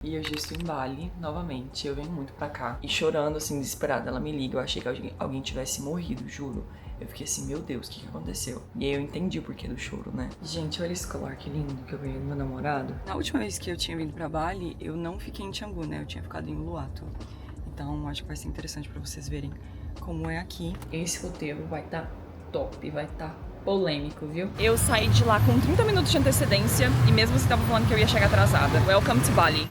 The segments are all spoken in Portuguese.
E eu já estou em Bali, novamente, eu venho muito pra cá. E chorando, assim, desesperada, ela me liga, eu achei que alguém tivesse morrido, juro. Eu fiquei assim, meu Deus, o que aconteceu? E aí eu entendi o porquê do choro, né? Gente, olha esse colar que lindo que eu ganhei do meu namorado. Na última vez que eu tinha vindo pra Bali, eu não fiquei em Canggu, né? Eu tinha ficado em Uluwatu. Então, acho que vai ser interessante pra vocês verem como é aqui. Esse roteiro vai estar top, vai estar polêmico, viu? Eu saí de lá com 30 minutos de antecedência e mesmo você tava falando que eu ia chegar atrasada. Welcome to Bali.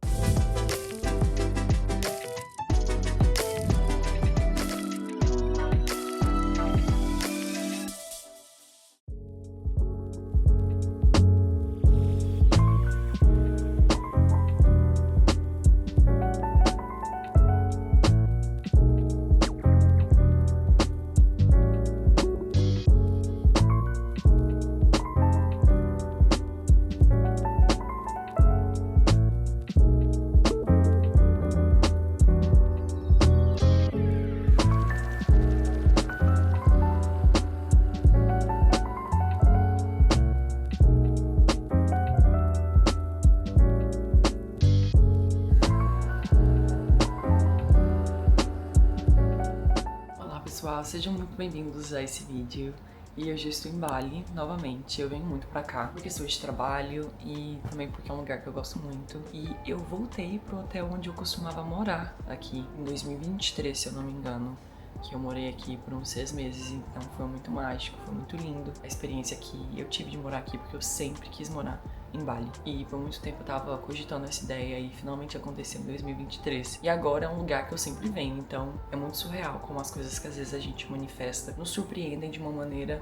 Pessoal, sejam muito bem-vindos a esse vídeo. E hoje eu estou em Bali, novamente. Eu venho muito pra cá, porque sou de trabalho e também porque é um lugar que eu gosto muito. E eu voltei pro hotel onde eu costumava morar aqui, em 2023, se eu não me engano. Que eu morei aqui por uns 6 meses, então foi muito mágico, foi muito lindo a experiência que eu tive de morar aqui, porque eu sempre quis morar em Bali. E por muito tempo eu tava cogitando essa ideia e finalmente aconteceu em 2023. E agora é um lugar que eu sempre venho, então é muito surreal como as coisas que às vezes a gente manifesta nos surpreendem de uma maneira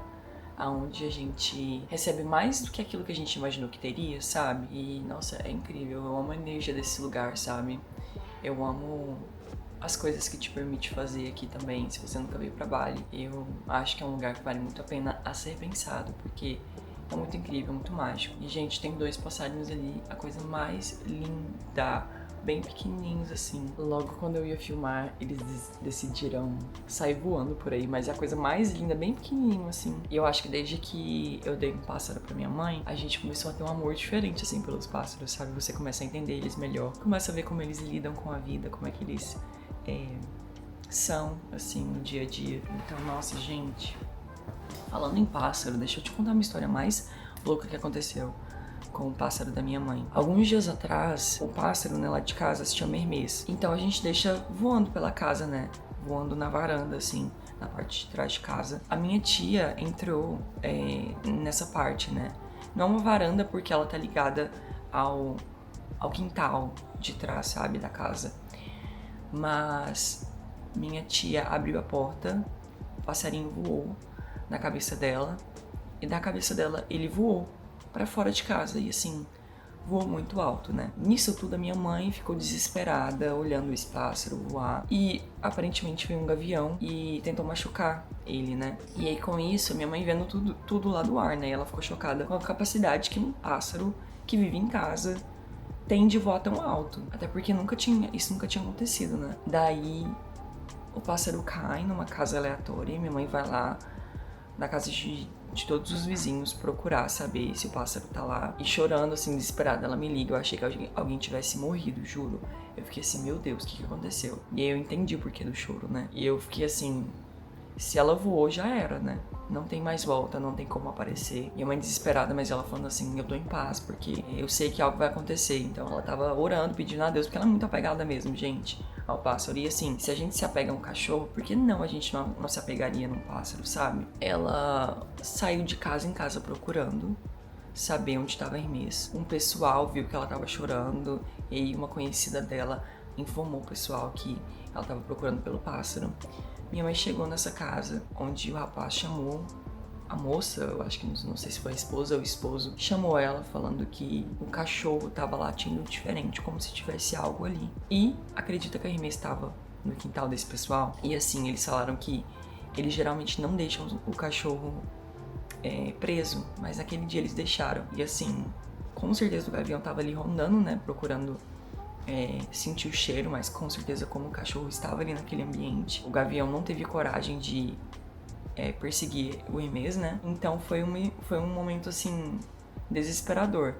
aonde a gente recebe mais do que aquilo que a gente imaginou que teria, sabe? E nossa, é incrível, eu amo a energia desse lugar, sabe? Eu amo as coisas que te permite fazer aqui também, se você nunca veio pra Bali. Eu acho que é um lugar que vale muito a pena a ser pensado, porque é muito incrível, muito mágico. E, gente, tem 2 passarinhos ali, a coisa mais linda, bem pequenininhos assim. Logo quando eu ia filmar, eles decidiram sair voando por aí, mas é a coisa mais linda, bem pequenininho assim. E eu acho que desde que eu dei um pássaro pra minha mãe, a gente começou a ter um amor diferente assim pelos pássaros, sabe? Você começa a entender eles melhor, começa a ver como eles lidam com a vida, como é que eles são, assim, no dia a dia. Então, nossa, gente, falando em pássaro, deixa eu te contar uma história mais louca que aconteceu com o pássaro da minha mãe. Alguns dias atrás, o pássaro, né, lá de casa se chama Hermes. Então a gente deixa voando pela casa, né, voando na varanda, assim, na parte de trás de casa. A minha tia entrou nessa parte, né. Não é uma varanda porque ela tá ligada ao quintal de trás, sabe, da casa. Mas minha tia abriu a porta, o passarinho voou na cabeça dela e da cabeça dela ele voou pra fora de casa e assim, voou muito alto, né? Nisso tudo a minha mãe ficou desesperada olhando esse pássaro voar e aparentemente veio um gavião e tentou machucar ele, né? E aí com isso, minha mãe vendo tudo lá do ar, né? Ela ficou chocada com a capacidade que um pássaro que vive em casa tem de voar tão alto. Até porque isso nunca tinha acontecido, né? Daí o pássaro cai numa casa aleatória e minha mãe vai lá na casa de todos os vizinhos procurar saber se o pássaro tá lá. E chorando, assim, desesperada, ela me liga. Eu achei que alguém tivesse morrido, juro. Eu fiquei assim, meu Deus, o que aconteceu? E aí eu entendi o porquê do choro, né? E eu fiquei assim, se ela voou, já era, né? Não tem mais volta, não tem como aparecer. Minha mãe desesperada, mas ela falando assim, eu tô em paz, porque eu sei que algo vai acontecer. Então ela tava orando, pedindo a Deus, porque ela é muito apegada mesmo, gente, ao pássaro. E assim, se a gente se apega a um cachorro, por que não a gente não se apegaria num pássaro, sabe? Ela saiu de casa em casa procurando saber onde estava a Hermes. Um pessoal viu que ela tava chorando e uma conhecida dela informou o pessoal que ela tava procurando pelo pássaro. Minha mãe chegou nessa casa, onde o rapaz chamou a moça, eu acho que não sei se foi a esposa ou o esposo, chamou ela falando que o cachorro tava latindo diferente, como se tivesse algo ali. E acredita que a Hermes estava no quintal desse pessoal. E assim, eles falaram que eles geralmente não deixam o cachorro preso, mas naquele dia eles deixaram. E assim, com certeza o gavião tava ali rondando, né, procurando sentir o cheiro, mas com certeza como o cachorro estava ali naquele ambiente, o gavião não teve coragem de perseguir o Hermes, né? Então foi um momento assim desesperador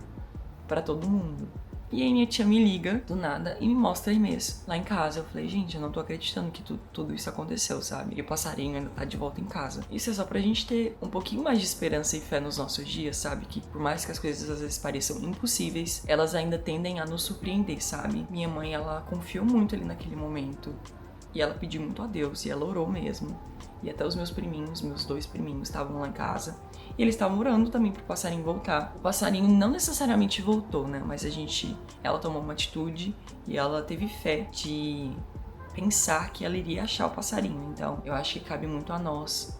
para todo mundo. E aí minha tia me liga do nada e me mostra e-mails lá em casa. Eu falei, gente, eu não tô acreditando que tudo isso aconteceu, sabe? E o passarinho ainda tá de volta em casa. Isso é só pra gente ter um pouquinho mais de esperança e fé nos nossos dias, sabe? Que por mais que as coisas às vezes pareçam impossíveis, elas ainda tendem a nos surpreender, sabe? Minha mãe, ela confiou muito ali naquele momento. E ela pediu muito a Deus, e ela orou mesmo. E até os meus priminhos, meus 2 priminhos, estavam lá em casa. E eles estavam orando também pro passarinho voltar. O passarinho não necessariamente voltou, né? Mas ela tomou uma atitude e ela teve fé de pensar que ela iria achar o passarinho. Então, eu acho que cabe muito a nós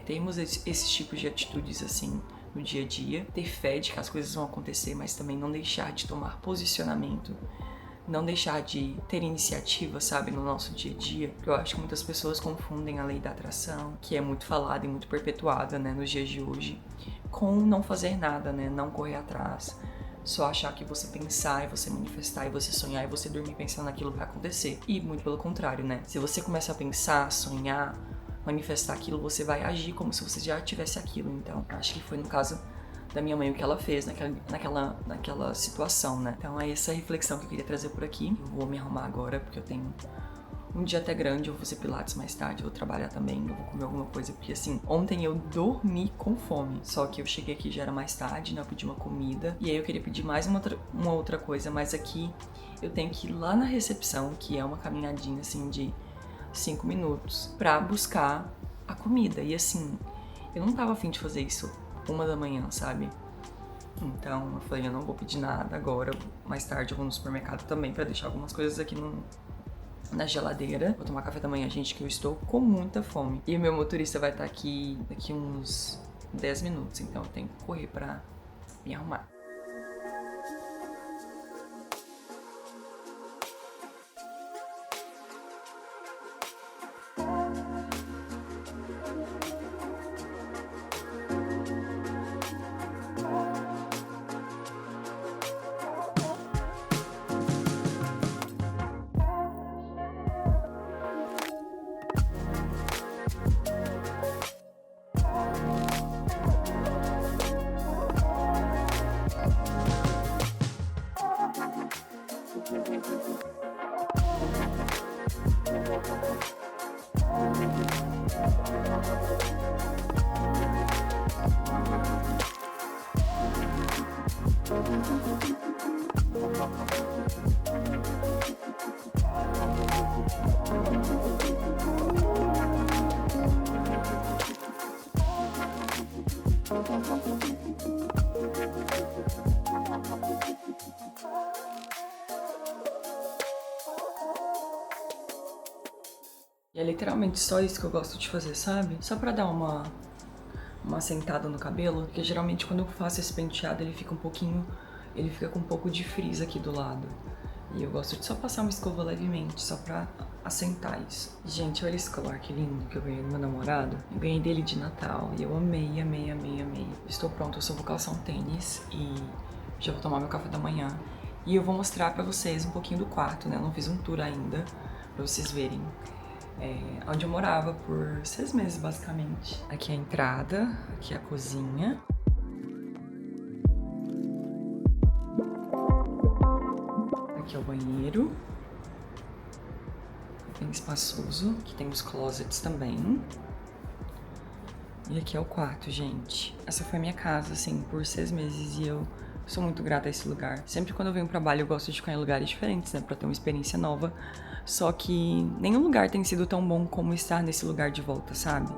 termos esses tipos de atitudes assim no dia a dia. Ter fé de que as coisas vão acontecer, mas também não deixar de tomar posicionamento. Não deixar de ter iniciativa, sabe, no nosso dia a dia. Porque eu acho que muitas pessoas confundem a lei da atração, que é muito falada e muito perpetuada, né, nos dias de hoje, com não fazer nada, né, não correr atrás. Só achar que você pensar e você manifestar e você sonhar e você dormir pensando naquilo vai acontecer. E muito pelo contrário, né? Se você começa a pensar, sonhar, manifestar aquilo, você vai agir como se você já tivesse aquilo. Então, acho que foi no caso da minha mãe o que ela fez naquela situação, né? Então é essa reflexão que eu queria trazer por aqui. Eu vou me arrumar agora porque eu tenho um dia até grande, eu vou fazer pilates mais tarde, eu vou trabalhar também, eu vou comer alguma coisa, porque assim, ontem eu dormi com fome, só que eu cheguei aqui já era mais tarde, né, eu pedi uma comida, e aí eu queria pedir mais uma outra coisa, mas aqui eu tenho que ir lá na recepção, que é uma caminhadinha assim de 5 minutos, pra buscar a comida, e assim, eu não tava afim de fazer isso 1 da manhã, sabe? Então eu falei, eu não vou pedir nada agora, mais tarde eu vou no supermercado também pra deixar algumas coisas aqui na geladeira. Vou tomar café da manhã, gente, que eu estou com muita fome. E o meu motorista vai estar aqui daqui uns 10 minutos, então eu tenho que correr pra me arrumar. E é literalmente só isso que eu gosto de fazer, sabe? Só pra dar uma sentada no cabelo, porque geralmente quando eu faço esse penteado ele fica com um pouco de frizz aqui do lado. E eu gosto de só passar uma escova levemente, só pra assentar isso. Gente, olha esse colar que lindo que eu ganhei do meu namorado. Eu ganhei dele de Natal e eu amei, amei, amei, amei. Estou pronta, eu só vou calçar um tênis e já vou tomar meu café da manhã. E eu vou mostrar pra vocês um pouquinho do quarto, né? Eu não fiz um tour ainda, pra vocês verem. Onde eu morava por 6 meses, basicamente. Aqui é a entrada, aqui é a cozinha. Aqui é o banheiro. Bem espaçoso. Aqui tem os closets também. E aqui é o quarto, gente. Essa foi a minha casa, assim, por 6 meses e eu sou muito grata a esse lugar. Sempre quando eu venho pra Bali eu gosto de ficar em lugares diferentes, né? Pra ter uma experiência nova. Só que nenhum lugar tem sido tão bom como estar nesse lugar de volta, sabe?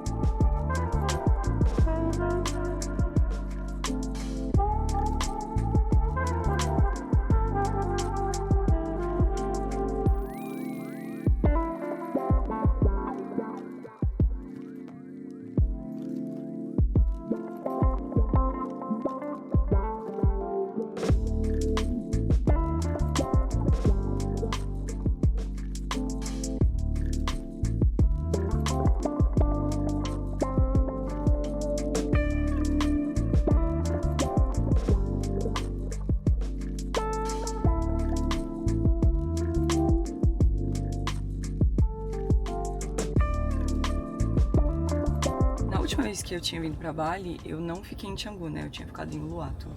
A última vez que eu tinha vindo pra Bali, eu não fiquei em Canggu, né? Eu tinha ficado em Uluwatu.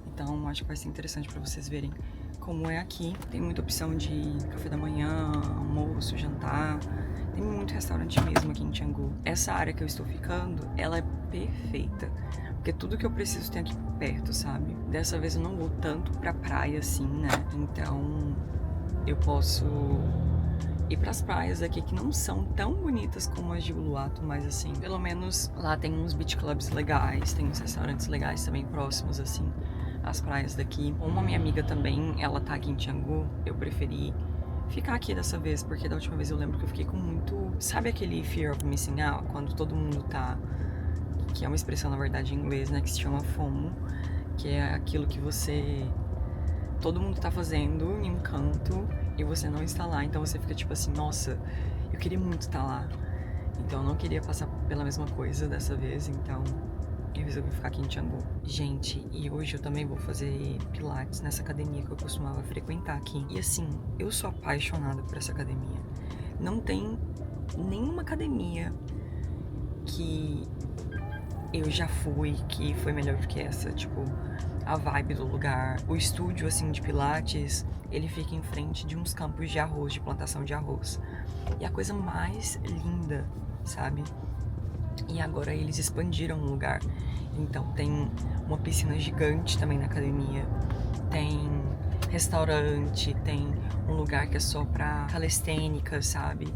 Então, acho que vai ser interessante pra vocês verem como é aqui. Tem muita opção de café da manhã, almoço, jantar. Tem muito restaurante mesmo aqui em Canggu. Essa área que eu estou ficando, ela é perfeita. Porque tudo que eu preciso tem aqui perto, sabe? Dessa vez eu não vou tanto pra praia assim, né? Então eu posso ir pras praias aqui que não são tão bonitas como as de Uluwatu, mas assim, pelo menos lá tem uns beach clubs legais, tem uns restaurantes legais também próximos, assim, às praias daqui. Uma minha amiga também, ela tá aqui em Canggu, eu preferi ficar aqui dessa vez, porque da última vez eu lembro que eu fiquei com muito... Sabe aquele fear of missing out? Quando todo mundo tá... Que é uma expressão, na verdade, em inglês, né? Que se chama FOMO. Que é aquilo que você... Todo mundo tá fazendo em um canto e você não está lá. Então você fica tipo assim, nossa, eu queria muito estar lá. Então eu não queria passar pela mesma coisa dessa vez, então... Eu resolvi ficar aqui em Canggu. Gente, e hoje eu também vou fazer pilates nessa academia que eu costumava frequentar aqui. E assim, eu sou apaixonada por essa academia. Não tem nenhuma academia que eu já fui que foi melhor do que essa. Tipo, a vibe do lugar. O estúdio, assim, de pilates, ele fica em frente de uns campos de arroz, de plantação de arroz. E a coisa mais linda, sabe? E agora eles expandiram o lugar. Então tem uma piscina gigante também na academia. Tem restaurante, tem um lugar que é só pra calistênica, sabe?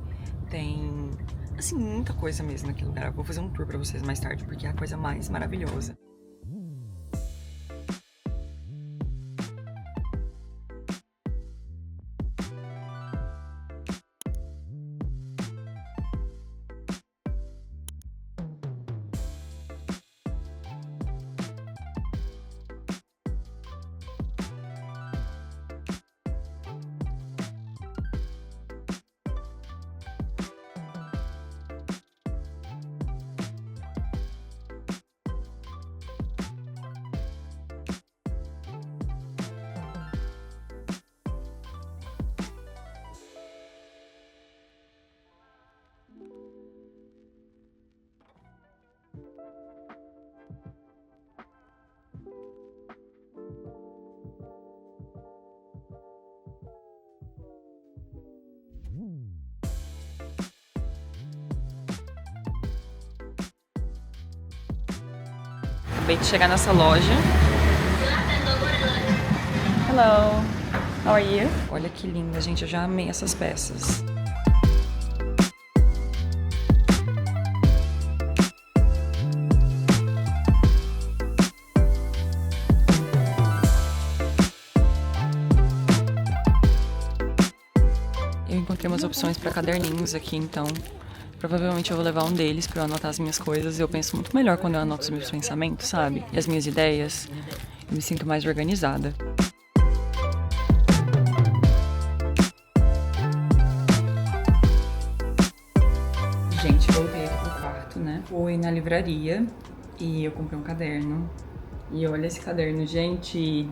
Tem, assim, muita coisa mesmo naquele lugar. Eu vou fazer um tour pra vocês mais tarde, porque é a coisa mais maravilhosa. Acabei de chegar nessa loja. Hello, how are you? Olha que linda, gente, eu já amei essas peças. Eu encontrei umas opções para caderninhos aqui, então provavelmente eu vou levar um deles para eu anotar as minhas coisas. Eu penso muito melhor quando eu anoto os meus pensamentos, sabe? E as minhas ideias. Eu me sinto mais organizada. Gente, voltei aqui pro quarto, né? Fui na livraria e eu comprei um caderno. E olha esse caderno, gente,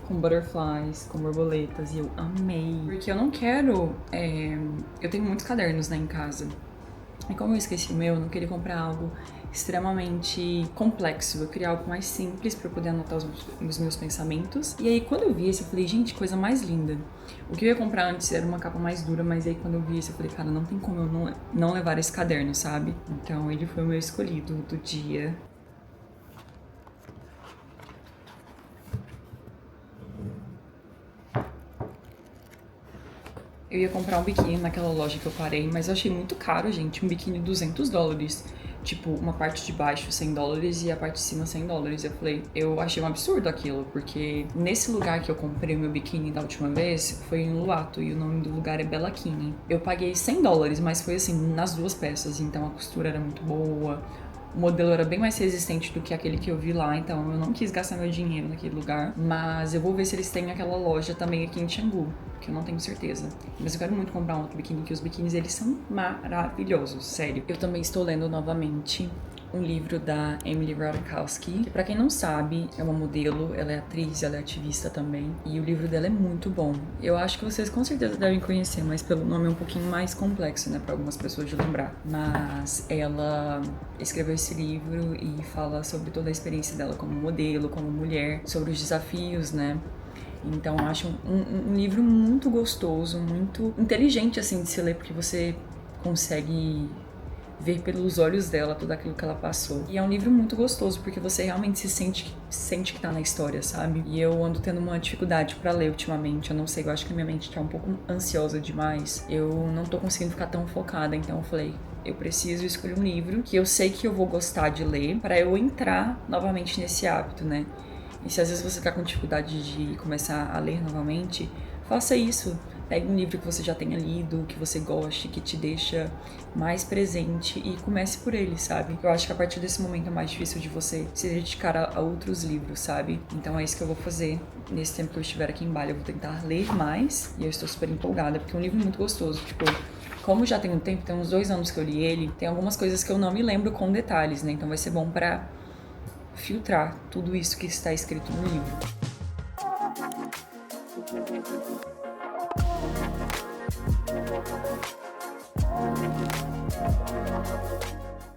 com butterflies, com borboletas, e eu amei. Porque eu não quero... Eu tenho muitos cadernos, né, em casa. E como eu esqueci o meu, eu não queria comprar algo extremamente complexo. Eu queria algo mais simples pra eu poder anotar os meus pensamentos. E aí, quando eu vi esse, eu falei, gente, coisa mais linda. O que eu ia comprar antes era uma capa mais dura, mas aí quando eu vi esse, eu falei, cara, não tem como eu não levar esse caderno, sabe? Então ele foi o meu escolhido do dia. Eu ia comprar um biquíni naquela loja que eu parei, mas eu achei muito caro, gente. Um biquíni $200. Tipo, uma parte de baixo $100 e a parte de cima $100. Eu falei, eu achei um absurdo aquilo, porque nesse lugar que eu comprei o meu biquíni da última vez, foi em Uluwatu, e o nome do lugar é Bellakini. Eu paguei $100, mas foi assim, nas duas peças, então a costura era muito boa. O modelo era bem mais resistente do que aquele que eu vi lá, então eu não quis gastar meu dinheiro naquele lugar. Mas eu vou ver se eles têm aquela loja também aqui em Canggu, que eu não tenho certeza. Mas eu quero muito comprar um outro biquíni, que os biquínis, eles são maravilhosos, sério. Eu também estou lendo novamente um livro da Emily Ratajkowski, que pra quem não sabe, é uma modelo, ela é atriz, ela é ativista também, e o livro dela é muito bom. Eu acho que vocês com certeza devem conhecer, mas pelo nome é um pouquinho mais complexo, né, pra algumas pessoas de lembrar. Mas ela escreveu esse livro e fala sobre toda a experiência dela como modelo, como mulher, sobre os desafios, né, Então eu acho um livro muito gostoso, muito inteligente, assim, de se ler, porque você consegue ver pelos olhos dela tudo aquilo que ela passou. E é um livro muito gostoso, porque você realmente sente que tá na história, sabe? E eu ando tendo uma dificuldade pra ler ultimamente, eu não sei, eu acho que minha mente tá um pouco ansiosa demais. Eu não tô conseguindo ficar tão focada, então eu falei, eu preciso escolher um livro que eu sei que eu vou gostar de ler pra eu entrar novamente nesse hábito, né? E se às vezes você tá com dificuldade de começar a ler novamente, faça isso. Pegue um livro que você já tenha lido, que você goste, que te deixa mais presente e comece por ele, sabe? Eu acho que a partir desse momento é mais difícil de você se dedicar a outros livros, sabe? Então é isso que eu vou fazer. Nesse tempo que eu estiver aqui em Bali, eu vou tentar ler mais e eu estou super empolgada, porque é um livro muito gostoso. Tipo, como já tem um tempo, tem uns 2 anos que eu li ele, tem algumas coisas que eu não me lembro com detalhes, né? Então vai ser bom pra filtrar tudo isso que está escrito no livro.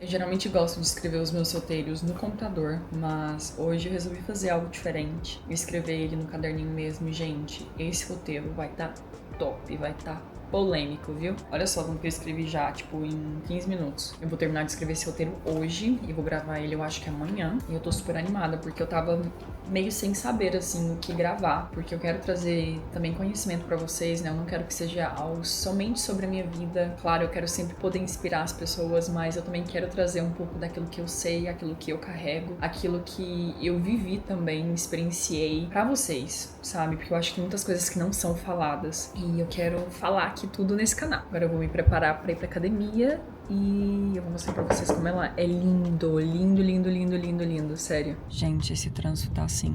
Eu geralmente gosto de escrever os meus roteiros no computador, mas hoje eu resolvi fazer algo diferente. Escrever ele no caderninho mesmo. Gente, esse roteiro vai estar top, vai estar polêmico, viu? Olha só como que eu escrevi já, tipo, em 15 minutos. Eu vou terminar de escrever esse roteiro hoje e vou gravar ele, eu acho que amanhã. E eu tô super animada, porque eu tava meio sem saber, assim, o que gravar. Porque eu quero trazer também conhecimento pra vocês, né? Eu não quero que seja algo somente sobre a minha vida. Claro, eu quero sempre poder inspirar as pessoas, mas eu também quero trazer um pouco daquilo que eu sei, aquilo que eu carrego, aquilo que eu vivi também, experienciei pra vocês, sabe? Porque eu acho que muitas coisas que não são faladas. E eu quero falar aqui tudo nesse canal. Agora eu vou me preparar pra ir pra academia e eu vou mostrar pra vocês como ela é lindo, lindo, lindo, lindo, lindo, lindo, sério. Gente, esse trânsito tá assim,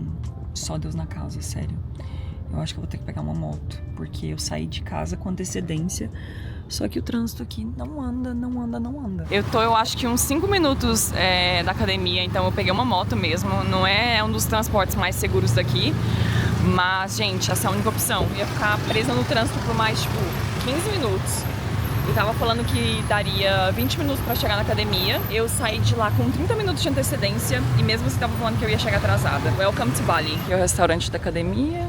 só Deus na causa, sério. Eu acho que eu vou ter que pegar uma moto, porque eu saí de casa com antecedência, só que o trânsito aqui não anda, não anda, não anda. Eu acho que uns 5 minutos da academia, então eu peguei uma moto mesmo, não é um dos transportes mais seguros daqui, mas, gente, essa é a única opção. Eu ia ficar presa no trânsito por mais, tipo, 15 minutos. E tava falando que daria 20 minutos pra chegar na academia. Eu saí de lá com 30 minutos de antecedência e mesmo assim tava falando que eu ia chegar atrasada. Welcome to Bali. Aqui é o restaurante da academia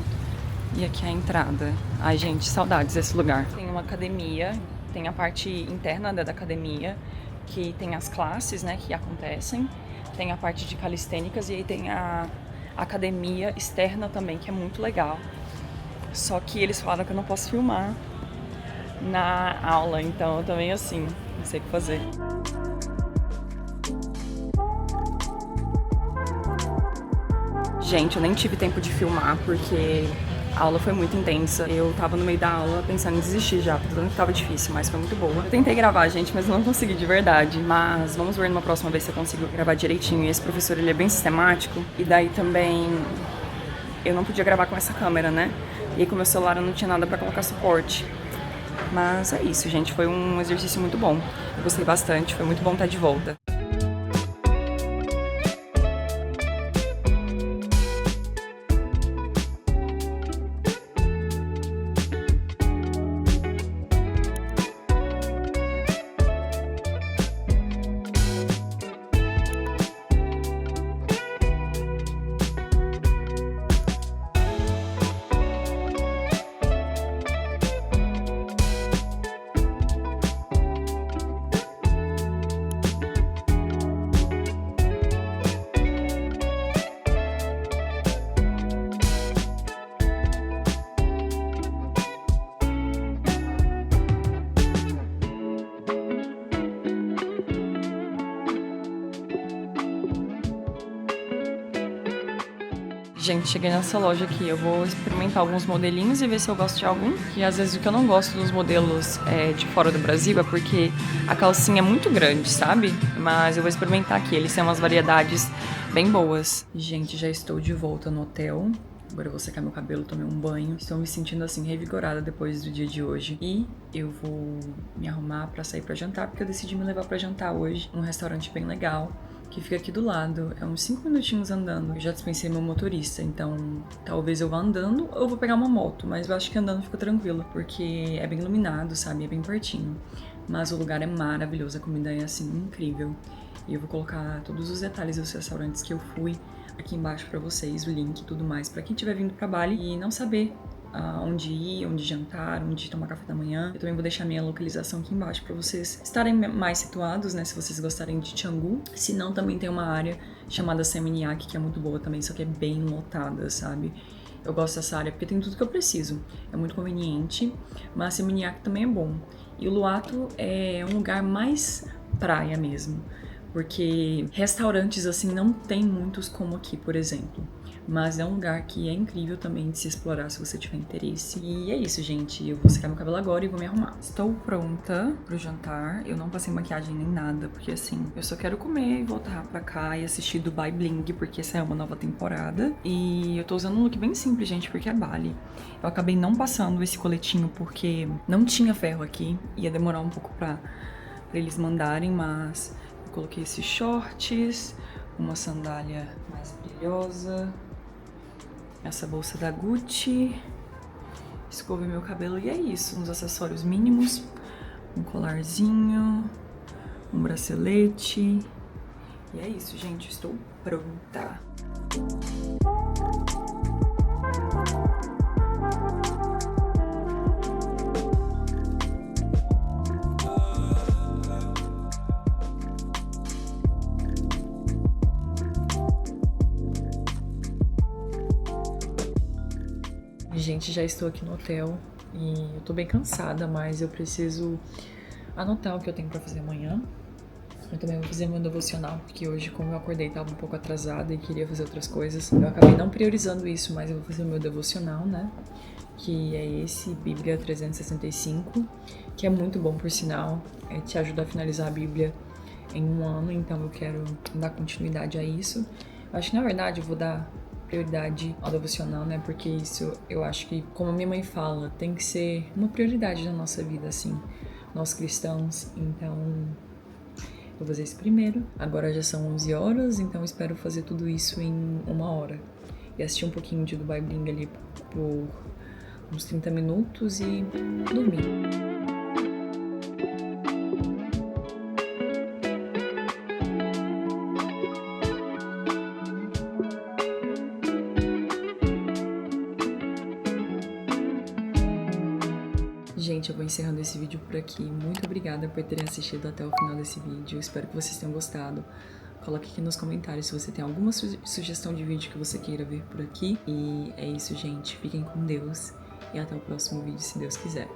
e aqui é a entrada. Ai, gente, saudades desse lugar. Tem uma academia, tem a parte interna da academia, que tem as classes, né, que acontecem. Tem a parte de calistênicas e aí tem a academia externa também, que é muito legal. Só que eles falaram que eu não posso filmar na aula, então eu também assim, não sei o que fazer. Gente, eu nem tive tempo de filmar porque a aula foi muito intensa. Eu tava no meio da aula pensando em desistir já, porque tava difícil, mas foi muito boa. Eu tentei gravar, gente, mas não consegui de verdade. Mas vamos ver numa próxima vez se eu consigo gravar direitinho. E esse professor, ele é bem sistemático. E daí também eu não podia gravar com essa câmera, né? E aí com o meu celular eu não tinha nada pra colocar suporte. Mas é isso, gente. Foi um exercício muito bom. Eu gostei bastante. Foi muito bom estar de volta. Gente, cheguei nessa loja aqui, eu vou experimentar alguns modelinhos e ver se eu gosto de algum. E às vezes o que eu não gosto dos modelos de fora do Brasil é porque a calcinha é muito grande, sabe? Mas eu vou experimentar aqui, eles têm umas variedades bem boas. Gente, já estou de volta no hotel. Agora eu vou secar meu cabelo, tomei um banho. Estou me sentindo assim revigorada depois do dia de hoje. E eu vou me arrumar pra sair pra jantar, porque eu decidi me levar pra jantar hoje num restaurante bem legal que fica aqui do lado, é uns 5 minutinhos andando. Eu já dispensei meu motorista, então talvez eu vá andando ou eu vou pegar uma moto, mas eu acho que andando fica tranquilo, porque é bem iluminado, sabe? É bem pertinho. Mas o lugar é maravilhoso, a comida é assim, incrível. E eu vou colocar todos os detalhes dos restaurantes que eu fui aqui embaixo pra vocês, o link e tudo mais, pra quem estiver vindo pra Bali e não saber onde ir, onde jantar, onde tomar café da manhã. Eu também vou deixar minha localização aqui embaixo pra vocês estarem mais situados, né, se vocês gostarem de Canggu. Se não, também tem uma área chamada Seminyak, que é muito boa também, só que é bem lotada, sabe? Eu gosto dessa área porque tem tudo que eu preciso. É muito conveniente, mas Seminyak também é bom. E o Luato é um lugar mais praia mesmo, porque restaurantes assim não tem muitos como aqui, por exemplo. Mas é um lugar que é incrível também de se explorar se você tiver interesse. E é isso, gente. Eu vou secar meu cabelo agora e vou me arrumar. Estou pronta pro jantar. Eu não passei maquiagem nem nada, porque assim, eu só quero comer e voltar pra cá e assistir Dubai Bling, porque essa é uma nova temporada. E eu tô usando um look bem simples, gente, porque é Bali. Eu acabei não passando esse coletinho porque não tinha ferro aqui. Ia demorar um pouco pra eles mandarem, mas eu coloquei esses shorts, uma sandália mais brilhosa, essa bolsa da Gucci, escovei meu cabelo e é isso. Uns acessórios mínimos, um colarzinho, um bracelete. E é isso, gente. Estou pronta. Gente, já estou aqui no hotel e eu tô bem cansada, mas eu preciso anotar o que eu tenho pra fazer amanhã. Eu também vou fazer meu devocional, porque hoje, como eu acordei, tava um pouco atrasada e queria fazer outras coisas. Eu acabei não priorizando isso, mas eu vou fazer o meu devocional, né? Que é esse, Bíblia 365, que é muito bom, por sinal. Te ajuda a finalizar a Bíblia em um ano, então eu quero dar continuidade a isso. Eu acho que, na verdade, eu vou dar prioridade ao devocional, né? Porque isso, eu acho que, como a minha mãe fala, tem que ser uma prioridade na nossa vida, assim, nós cristãos. Então, eu vou fazer isso primeiro. Agora já são 11 horas, então eu espero fazer tudo isso em 1 hora. E assistir um pouquinho de Dubai Bling ali por uns 30 minutos e dormir. Gente, eu vou encerrando esse vídeo por aqui. Muito obrigada por terem assistido até o final desse vídeo. Espero que vocês tenham gostado. Coloque aqui nos comentários se você tem alguma sugestão de vídeo que você queira ver por aqui. E é isso, gente. Fiquem com Deus. E até o próximo vídeo, se Deus quiser.